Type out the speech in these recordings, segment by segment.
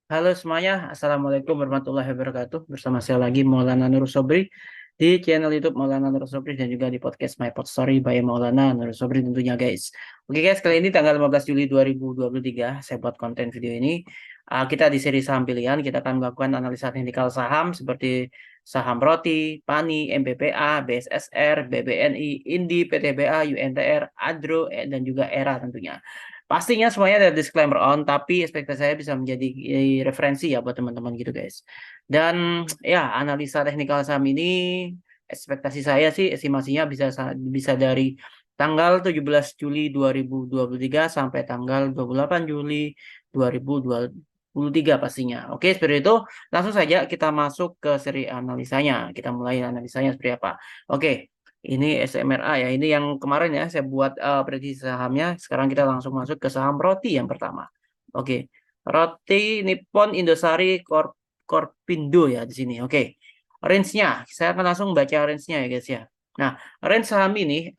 Halo semuanya, Assalamualaikum warahmatullahi wabarakatuh. Bersama saya lagi Maulana Nur Sobri di channel YouTube Maulana Nur Sobri dan juga di podcast My Pod Story by Maulana Nur Sobri tentunya guys. Oke guys, kali ini tanggal 15 Juli 2023 saya buat konten video ini. Kita di seri saham pilihan, kita akan melakukan analisa teknikal saham seperti saham roti, PANI, MPPA, BSSR, BBNI, Indi, PTBA, UNTR, Adro, dan juga ERA tentunya. Pastinya semuanya ada disclaimer on, tapi ekspektasi saya bisa menjadi referensi ya buat teman-teman gitu guys. Dan ya analisa teknikal saham ini ekspektasi saya sih estimasinya bisa dari tanggal 17 Juli 2023 sampai tanggal 28 Juli 2023 pastinya. Oke, seperti itu. Langsung saja kita masuk ke seri analisanya. Kita mulai analisanya seperti apa. Oke. Ini SMRA ya, ini yang kemarin ya saya buat prediksi sahamnya. Sekarang kita langsung masuk ke saham roti yang pertama. Oke, roti Nippon Indosari Korpindo ya di sini. Oke, range-nya saya akan langsung baca range-nya ya guys ya. Nah, range saham ini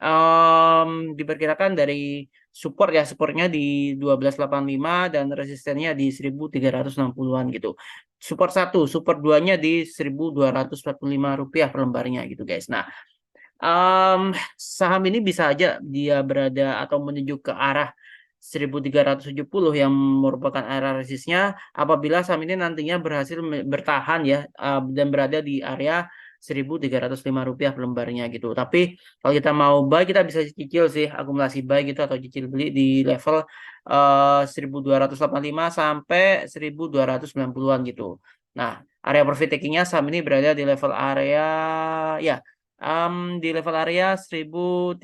diperkirakan dari support ya, supportnya di 1285 dan resistennya di 1360-an gitu. Support 1, support 2-nya di 1245 rupiah per lembarnya gitu guys. Nah, saham ini bisa aja dia berada atau menuju ke arah 1370 yang merupakan area resistnya apabila saham ini nantinya berhasil bertahan ya dan berada di area 1305 rupiah per lembarnya gitu. Tapi kalau kita mau buy kita bisa cicil sih akumulasi buy gitu atau cicil beli di level 1285 sampai 1290-an gitu. Nah, area profit takingnya saham ini berada di level area ya di level area 1335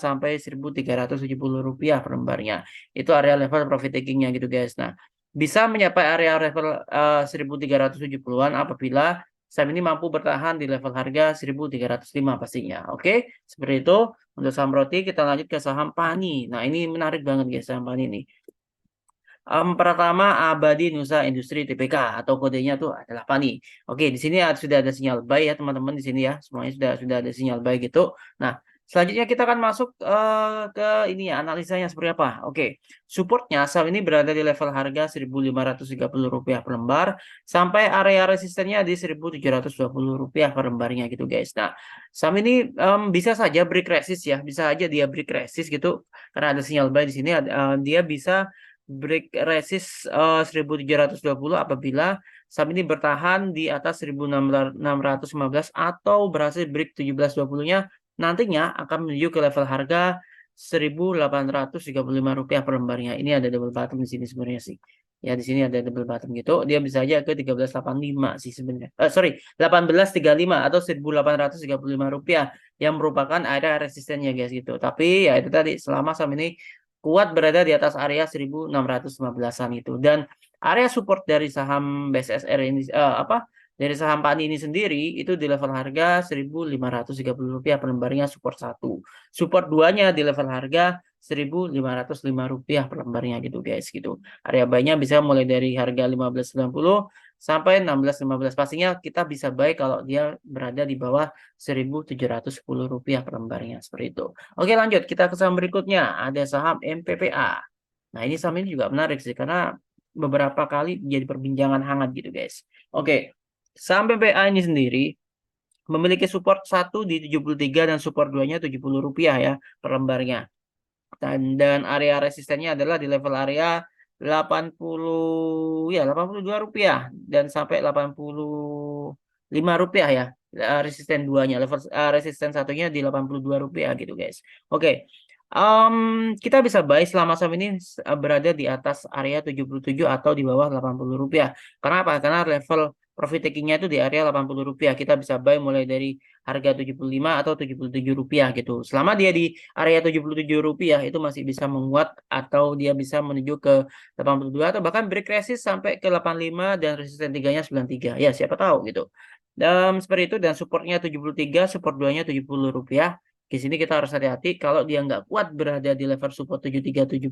sampai 1370 rupiah per lembarnya. Itu area level profit takingnya gitu guys. Nah, bisa mencapai area level 1370-an apabila saham ini mampu bertahan di level harga 1305 pastinya. Oke, seperti itu. Untuk saham roti kita lanjut ke saham PANI. Nah, ini menarik banget guys saham PANI ini. Pertama Abadi Nusa Industri TPK atau kodenya itu adalah PANI. Oke, di sini sudah ada sinyal buy ya teman-teman di sini ya. Semuanya sudah ada sinyal buy gitu. Nah, selanjutnya kita akan masuk ke ini ya analisanya seperti apa. Oke, supportnya saham ini berada di level harga 1.530 rupiah per lembar sampai area resistennya di 1.720 rupiah per lembarnya gitu guys. Nah, saham ini bisa saja break resist ya, bisa aja dia break resist gitu karena ada sinyal buy di sini. Dia bisa break resist 1720 apabila saham ini bertahan di atas 1615 atau berhasil break 1720-nya nantinya akan menuju ke level harga 1835 rupiah per lembarnya. Ini ada double bottom di sini sebenarnya sih. Ya di sini ada double bottom gitu. Dia bisa aja ke 1385 sih sebenarnya. Sorry, 1835 atau 1835 rupiah yang merupakan area resistennya guys gitu. Tapi ya itu tadi selama saham ini kuat berada di atas area 1615-an itu dan area support dari saham BSSR ini dari saham PANI ini sendiri itu di level harga 1.530 rupiah per lembarnya support 1. Support 2-nya di level harga 1.505 rupiah per lembarnya gitu guys gitu. Area buy-nya bisa mulai dari harga 1590 sampai 1615 pastinya kita bisa buy kalau dia berada di bawah 1.710 rupiah per lembarnya seperti itu. Oke lanjut kita ke saham berikutnya ada saham MPPA. Nah ini saham ini juga menarik sih karena beberapa kali jadi perbincangan hangat gitu guys. Oke saham MPPA ini sendiri memiliki support 1 di 73 dan support 2-nya 70 rupiah ya per lembarnya. Dan area resistennya adalah di level area 80 ya 82 rupiah dan sampai 85 rupiah ya. Resisten duanya level resisten satunya di 82 rupiah gitu guys. Oke. Kita bisa buy selama saham ini berada di atas area 77 atau di bawah 80 rupiah. Kenapa? Karena level profit takingnya itu di area 80 rupiah. Kita bisa buy mulai dari harga 75 atau 77 rupiah gitu. Selama dia di area 77 rupiah itu masih bisa menguat atau dia bisa menuju ke 82 atau bahkan break resist sampai ke 85 dan resisten 3-nya 93. Ya, siapa tahu gitu. Dan seperti itu dan supportnya 73, support 2-nya 70 rupiah. Di sini kita harus hati-hati kalau dia nggak kuat berada di level support 73 70,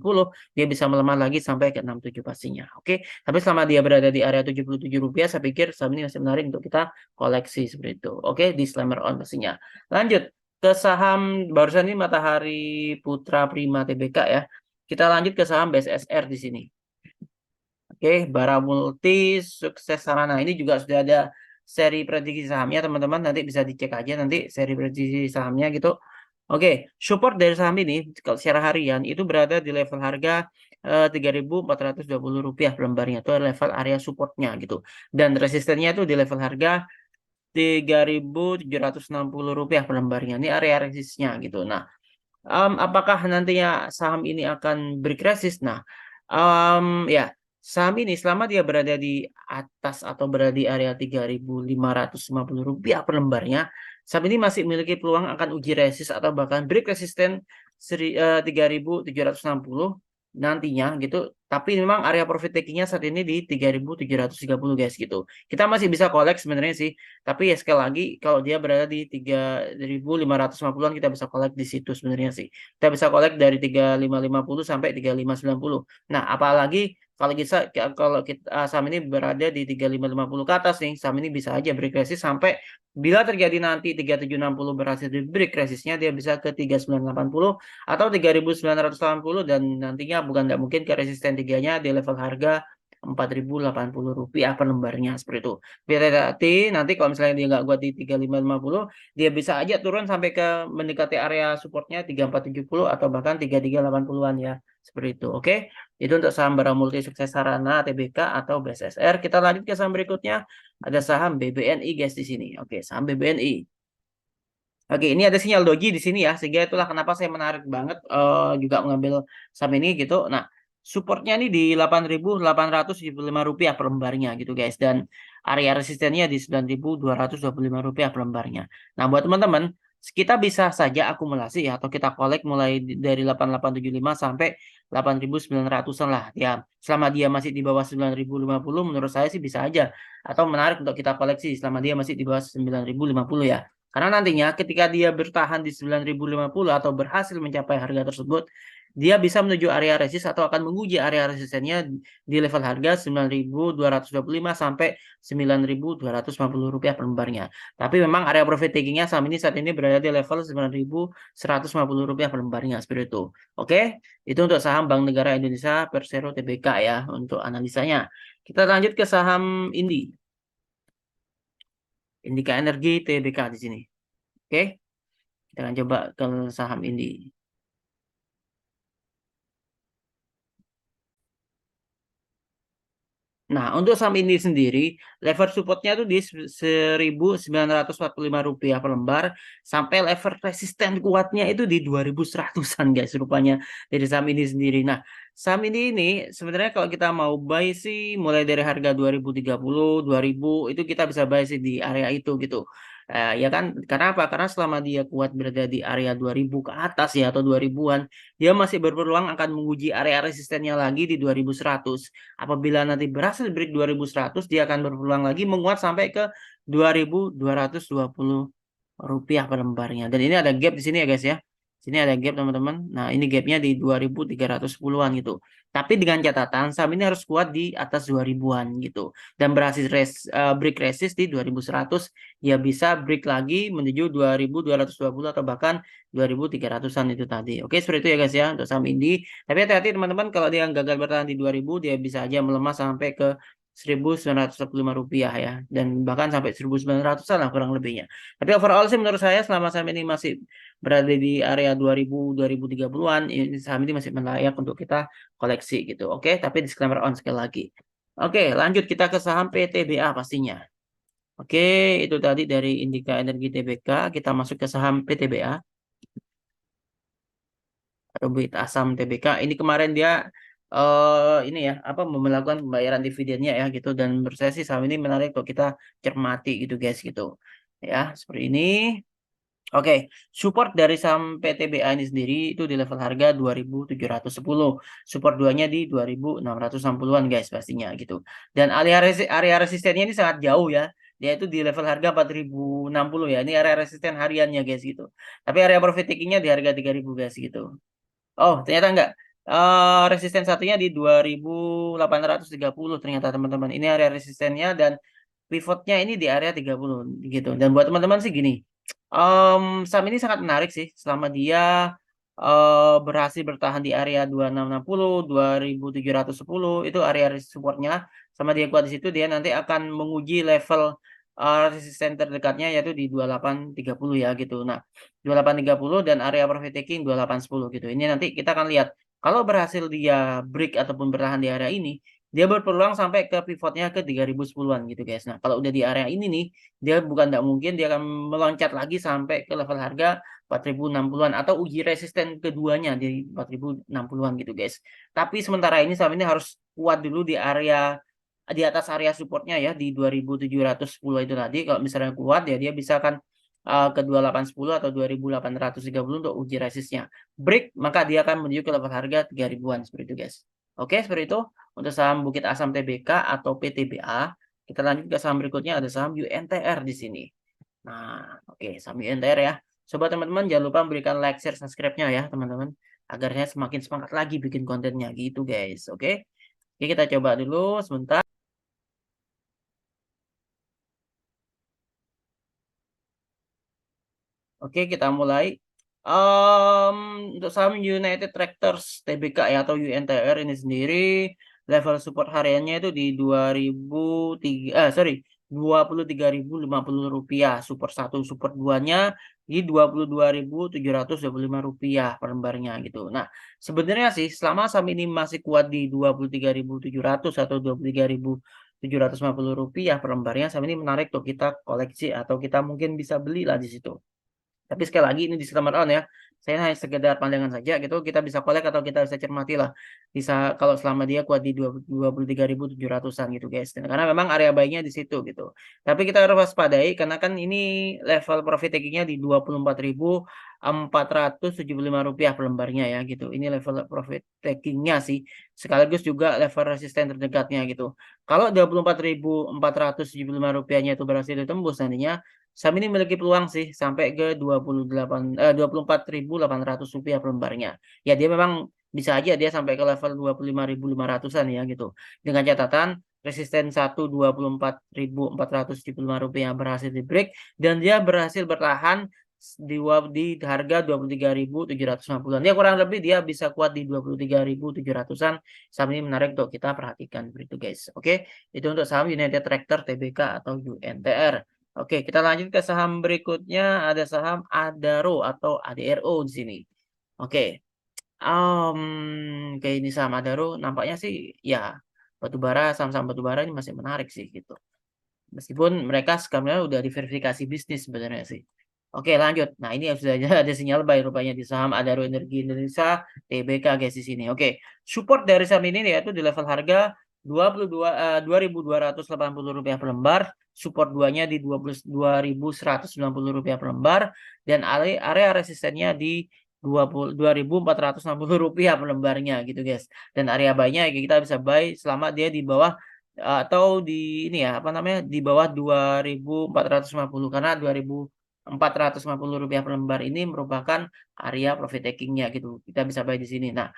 dia bisa melemah lagi sampai ke 67 pastinya. Oke. Tapi selama dia berada di area 77 rupiah, saya pikir saham ini masih menarik untuk kita koleksi seperti itu. Oke, disclaimer on pastinya. Lanjut ke saham barusan ini Matahari Putra Prima Tbk ya. Kita lanjut ke saham BSSR di sini. Oke, Bara Multi sukses sarana ini juga sudah ada seri prediksi sahamnya teman-teman, nanti bisa dicek aja nanti seri prediksi sahamnya gitu. Oke, support dari saham ini kalau secara harian itu berada di level harga Rp3.420 per lembarnya, itu level area supportnya gitu. Dan resistennya itu di level harga Rp3.760 per lembarnya, ini area resistnya gitu. Nah, apakah nantinya saham ini akan break resist? Nah, ya saham ini selama dia berada di atas atau berada di area Rp3.550 per lembarnya, saham ini masih memiliki peluang akan uji resist atau bahkan break resisten 3.760 nantinya gitu. Tapi memang area profit takingnya saat ini di 3.730 guys gitu. Kita masih bisa collect sebenarnya sih. Tapi ya sekali lagi kalau dia berada di 3.550-an kita bisa collect di situ sebenarnya sih. Kita bisa collect dari 3550 sampai 3590. Nah, apalagi kalau kita saham ini berada di 3550 ke atas nih, saham ini bisa aja break resist sampai bila terjadi nanti 3760 berhasil di break resistnya dia bisa ke 3980 atau 3980 dan nantinya bukan nggak mungkin ke resisten tiganya di level harga Rp4.080 per lembarnya seperti itu. Biar hati nanti kalau misalnya dia nggak kuat di 3550 dia bisa aja turun sampai ke mendekati area supportnya 3470 atau bahkan 3380-an ya. Seperti itu. Oke. Itu untuk saham barang multi sukses sarana TBK atau BSSR. Kita lanjut ke saham berikutnya. Ada saham BBNI guys di sini. Oke, saham BBNI. Oke, ini ada sinyal doji di sini ya, sehingga itulah kenapa saya menarik banget juga mengambil saham ini gitu. Nah, supportnya ini di Rp8.875 per lembarnya gitu guys, dan area resistennya di Rp9.225 per lembarnya. Nah, buat teman-teman, kita bisa saja akumulasi ya, atau kita collect mulai dari 8875 sampai 8.900-an lah ya. Selama dia masih di bawah 9.050, menurut saya sih bisa aja. Atau menarik untuk kita koleksi selama dia masih di bawah 9.050 ya. Karena nantinya ketika dia bertahan di 9.050 atau berhasil mencapai harga tersebut, dia bisa menuju area resist atau akan menguji area resistennya di level harga 9.225 sampai 9.250 rupiah per lembarnya. Tapi memang area profit takingnya saham ini saat ini berada di level 9.150 rupiah per lembarnya seperti itu. Oke, itu untuk saham Bank Negara Indonesia Persero TBK ya untuk analisanya. Kita lanjut ke saham Indi. Indika Energi TBK di sini. Oke, kita akan coba ke saham Indi. Nah, untuk saham ini sendiri, level supportnya tuh di Rp1.945 per lembar, sampai level resisten kuatnya itu di 2.100-an guys, rupanya dari saham ini sendiri. Nah, saham ini sebenarnya kalau kita mau buy sih, mulai dari harga 2030, 2000, itu kita bisa buy sih di area itu gitu. Ya kan, karena apa? Karena selama dia kuat berada di area 2000 ke atas ya, atau 2000-an, dia masih berpeluang akan menguji area resistennya lagi di 2100. Apabila nanti berhasil break 2100, dia akan berpeluang lagi menguat sampai ke 2.220 rupiah per lembarnya. Dan ini ada gap di sini ya guys ya. Sini ada gap teman-teman. Nah ini gapnya di 2.310-an gitu. Tapi dengan catatan saham ini harus kuat di atas 2000-an gitu. Dan berhasil break resist di 2100. Ya bisa break lagi menuju 2.220 atau bahkan 2.300-an itu tadi. Oke seperti itu ya guys ya untuk saham ini. Tapi hati-hati teman-teman kalau dia gagal bertahan di 2000 dia bisa aja melemah sampai ke Rp1.945 ya, dan bahkan sampai 1.900-an lah kurang lebihnya. Tapi overall sih menurut saya selama saham ini masih berada di area 2000 2030-an ini saham ini masih layak untuk kita koleksi gitu. Oke, tapi disclaimer on sekali lagi. Oke, lanjut kita ke saham PTBA pastinya. Oke, itu tadi dari Indika Energi TBK, kita masuk ke saham PTBA. Rebit Asam TBK. Ini kemarin dia ini ya apa melakukan pembayaran dividennya ya gitu, dan menurut saya sih saham ini menarik kalau kita cermati gitu guys gitu. Ya, seperti ini. Oke, support dari saham PTBA ini sendiri itu di level harga 2.710. Support duanya di 2.660-an guys pastinya gitu. Dan area resistennya ini sangat jauh ya. Dia itu di level harga 4.060 ya. Ini area resisten hariannya guys gitu. Tapi area profit takingnya di harga 3.000 guys gitu. Oh, ternyata enggak. Resisten satunya di 2.830 ternyata teman-teman. Ini area resistennya dan pivotnya ini di area 30 gitu. Dan buat teman-teman sih gini. Saham ini sangat menarik sih selama dia berhasil bertahan di area 2660, 2710 itu area supportnya, sama dia kuat di situ, dia nanti akan menguji level resisten terdekatnya yaitu di 2830 ya gitu. Nah, 2830 dan area profit taking 2810 gitu. Ini nanti kita akan lihat kalau berhasil dia break ataupun bertahan di area ini, dia berpeluang sampai ke pivotnya ke 3010-an gitu guys. Nah, kalau udah di area ini nih, dia bukan tidak mungkin dia akan meloncat lagi sampai ke level harga 4060-an atau uji resisten keduanya di 4060-an gitu guys. Tapi sementara ini saham ini harus kuat dulu di area di atas area supportnya ya di 2710 itu tadi. Kalau misalnya kuat ya dia bisa akan ke 2810 atau 2830 untuk uji resistnya. Break maka dia akan menuju ke level harga 3000-an seperti itu guys. Oke, seperti itu untuk saham Bukit Asam Tbk atau PTBA. Kita lanjut ke saham berikutnya, ada saham UNTR di sini. Nah, oke, saham UNTR ya. Coba teman-teman jangan lupa berikan like, share, subscribe-nya ya teman-teman. Agar saya semakin semangat lagi bikin kontennya gitu guys. Oke. Oke, kita coba dulu sebentar. Oke, kita mulai. Untuk saham United Tractors Tbk ya atau UNTR ini sendiri level support hariannya itu di 23.050 rupiah support 1, support 2-nya di 22.725 rupiah per lembarnya gitu. Nah, sebenarnya sih selama saham ini masih kuat di 23.700 atau 23.750 rupiah per lembarnya, saham ini menarik tuh kita koleksi atau kita mungkin bisa beli lah di situ. Tapi sekali lagi ini disclaimer on ya. Saya hanya sekedar pandangan saja gitu. Kita bisa kolek atau kita bisa cermati lah. Bisa kalau selama dia kuat di 23.700-an gitu guys. Dan karena memang area baiknya di situ gitu. Tapi kita harus waspadai karena kan ini level profit takingnya di 24.475 rupiah per lembarnya ya gitu. Ini level profit takingnya sih. Sekaligus juga level resisten terdekatnya gitu. Kalau 24.475 rupiahnya itu berhasil ditembus nantinya, saham ini memiliki peluang sih sampai ke 24.800 rupiah per lembarnya. Ya dia memang bisa aja dia sampai ke level 25.500-an ya gitu. Dengan catatan resisten 24.475 rupiah berhasil di break dan dia berhasil bertahan di harga 23.750-an. Ya kurang lebih dia bisa kuat di 23.700-an. Saham ini menarik untuk kita perhatikan begitu guys. Oke, itu untuk saham United Tractor Tbk atau UNTR. Oke, kita lanjut ke saham berikutnya. Ada saham Adaro atau ADRO di sini. Oke, kayak ini saham Adaro nampaknya sih ya batubara, saham-saham batubara ini masih menarik sih gitu. Meskipun mereka sekarang udah diverifikasi bisnis sebenarnya sih. Oke, lanjut. Nah, ini sudah ada sinyal buy rupanya di saham Adaro Energi Indonesia TBK guys di sini. Oke, support dari saham ini yaitu di level harga 2.280 rupiah per lembar, support 2-nya di 2.190 rupiah per lembar, dan area resistennya di 2.460 rupiah per lembarnya gitu guys. Dan area buy-nya kita bisa buy selama dia di bawah atau di ini ya apa namanya di bawah 2.450 karena 2.450 rupiah per lembar ini merupakan area profit takingnya gitu. Kita bisa buy di sini. Nah,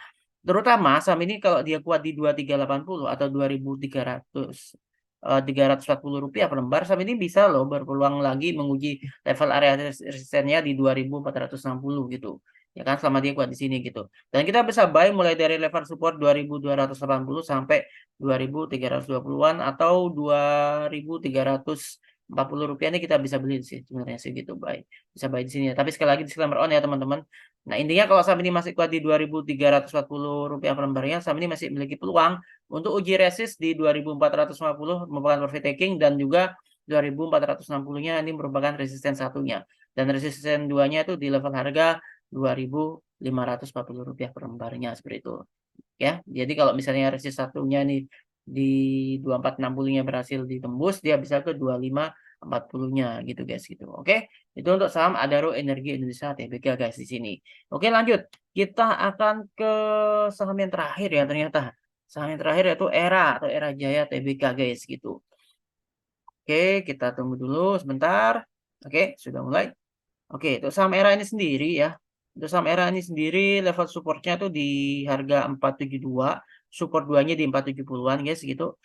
terutama saham ini kalau dia kuat di 2380 atau 2300 340 rupiah per lembar, saham ini bisa loh berpeluang lagi menguji level area resistennya di 2460 gitu. Ya kan selama dia kuat di sini gitu. Dan kita bisa buy mulai dari level support 2280 sampai 2320-an atau 2340 rupiah ini kita bisa beli sih sebenarnya sih gitu buy. Bisa buy di sini ya. Tapi sekali lagi disclaimer on ya teman-teman. Nah, intinya kalau saham ini masih kuat di 2.340 rupiah per lembarnya, saham ini masih memiliki peluang untuk uji resist di 2.450 merupakan profit taking dan juga 2.460-nya ini merupakan resisten satunya. Dan resisten duanya itu di level harga 2.540 rupiah per lembarnya seperti itu. Ya, jadi kalau misalnya resist satunya ini di 2460-nya berhasil ditembus, dia bisa ke 2540-nya gitu guys gitu. Oke. Itu untuk saham Adaro Energi Indonesia Tbk guys di sini. Oke, lanjut. Kita akan ke saham yang terakhir ya ternyata. Saham yang terakhir yaitu ERA atau ERA Jaya Tbk guys gitu. Oke, kita tunggu dulu sebentar. Oke, sudah mulai. Oke, untuk saham ERA ini sendiri ya. Untuk saham ERA ini sendiri level supportnya tuh di harga 472, support 2-nya di 470-an guys gitu.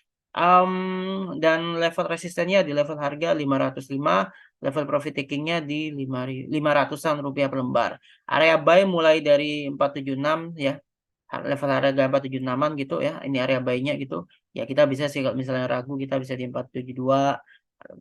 Dan level resistennya di level harga 505 level profit takingnya di 500-an rupiah per lembar. Area buy mulai dari 476 ya, level harga 476-an gitu ya, ini area buy-nya gitu. Ya kita bisa sih kalau misalnya ragu kita bisa di 472,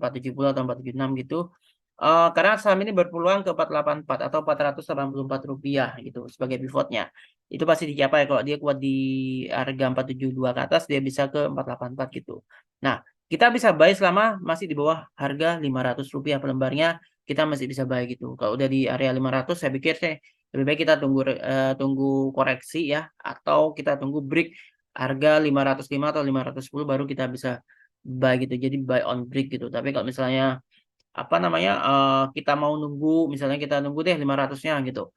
470 atau 476 gitu. Karena saham ini berpeluang ke 484 atau 484 rupiah gitu sebagai pivotnya. Itu pasti dicapai kalau dia kuat di harga 472 ke atas, dia bisa ke 484 gitu. Nah, kita bisa buy selama masih di bawah harga 500 rupiah per lembarnya, kita masih bisa buy gitu. Kalau udah di area 500, saya pikir sih lebih baik kita tunggu koreksi ya, atau kita tunggu break harga 505 atau 510 baru kita bisa buy gitu. Jadi buy on break gitu. Tapi kalau misalnya apa namanya kita mau nunggu, misalnya kita nunggu deh 500-nya gitu.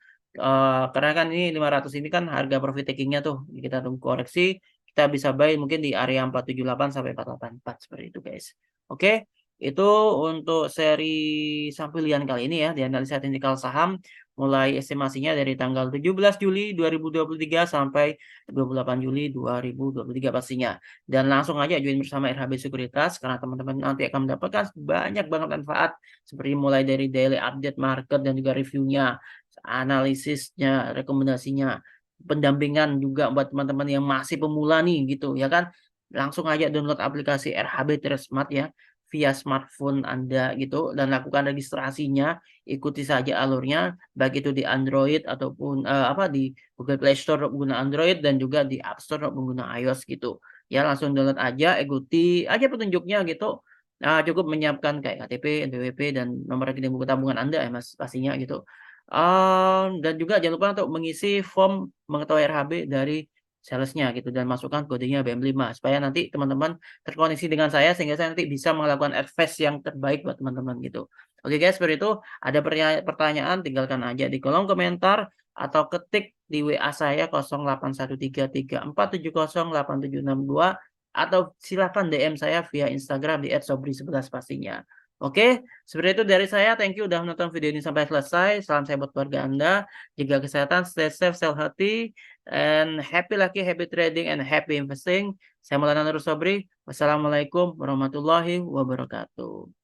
Karena kan ini 500 ini kan harga profit takingnya tuh, kita tunggu koreksi, kita bisa buy mungkin di area 478 sampai 484 seperti itu guys. Oke, itu untuk seri saham pilihan kali ini ya, di analisa teknikal saham, mulai estimasinya dari tanggal 17 Juli 2023 sampai 28 Juli 2023 pastinya. Dan langsung aja join bersama RHB Sekuritas karena teman-teman nanti akan mendapatkan banyak banget manfaat seperti mulai dari daily update market dan juga reviewnya, analisisnya, rekomendasinya, pendampingan juga buat teman-teman yang masih pemula nih gitu ya kan. Langsung aja download aplikasi RHB Smart ya via smartphone Anda gitu dan lakukan registrasinya, ikuti saja alurnya baik itu di Android ataupun di Google Play Store untuk pengguna Android dan juga di App Store untuk pengguna iOS gitu. Ya langsung download aja, ikuti aja petunjuknya gitu. Nah, cukup menyiapkan kayak KTP, NPWP dan nomor rekening buku tabungan Anda ya Mas pastinya gitu. Dan juga jangan lupa untuk mengisi form mengetahui RHB dari salesnya gitu dan masukkan kodenya BM5 supaya nanti teman-teman terkoneksi dengan saya sehingga saya nanti bisa melakukan advice yang terbaik buat teman-teman gitu. Oke guys, seperti itu. Ada pertanyaan tinggalkan aja di kolom komentar atau ketik di WA saya 081334708762 atau silakan DM saya via Instagram di @sobri11 pastinya. Oke, seperti itu dari saya. Thank you udah menonton video ini sampai selesai. Salam sehat buat keluarga Anda. Jaga kesehatan, stay safe, stay healthy, and happy lucky, happy trading, and happy investing. Saya Maulana Nur Sobri. Wassalamualaikum warahmatullahi wabarakatuh.